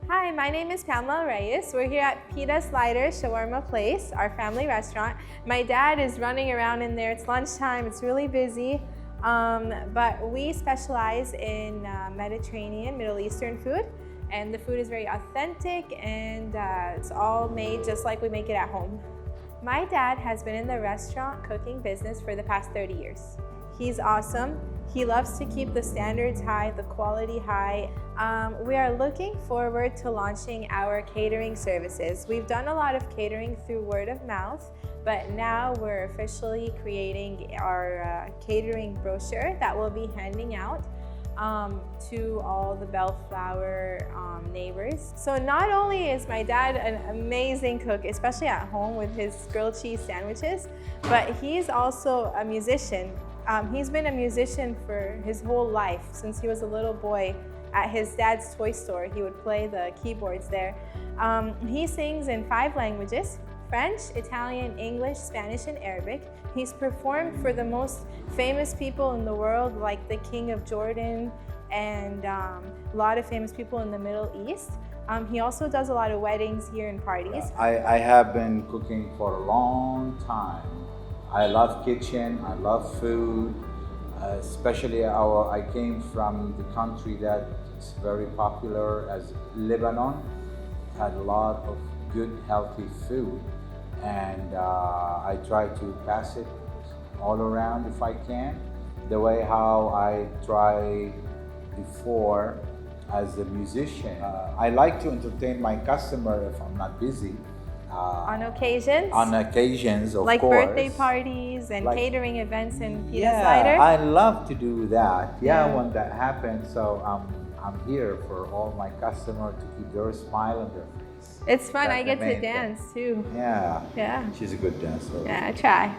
Hi, my name is Pamela. We're here at Pita Sliders Shawarma Place, our family restaurant. My dad is running around in there. It's lunchtime. It's really busy. But we specialize in Mediterranean, Middle Eastern food. And the food is very authentic and it's all made just like we make it at home. My dad has been in the restaurant cooking business for the past 30 years. He's awesome. He loves to keep the standards high, the quality high. We are looking forward to launching our catering services. We've done a lot of catering through word of mouth, but now we're officially creating our catering brochure that we'll be handing out to all the Bellflower neighbors. So not only is my dad an amazing cook, especially at home with his grilled cheese sandwiches, but he's also a musician. He's been a musician for his whole life. Since he was a little boy at his dad's toy store, he would play the keyboards there. He sings in 5 languages: French, Italian, English, Spanish, and Arabic. He's performed for the most famous people in the world, like the King of Jordan and a lot of famous people in the Middle East. He also does a lot of weddings here and parties. I have been cooking for a long time. I love kitchen, I love food, especially I came from the country that's very popular as Lebanon. It had a lot of good, healthy food, and I try to pass it all around if I can. The way how I try before as a musician. I like to entertain my customer if I'm not busy. On occasions? On occasions, of like course. Like birthday parties and catering events in Pita Sliders? I love to do that. When that happens. So I'm here for all my customers to keep their smile on their face. It's fun. I get to dance too. Yeah. Yeah. She's a good dancer. Yeah, I try.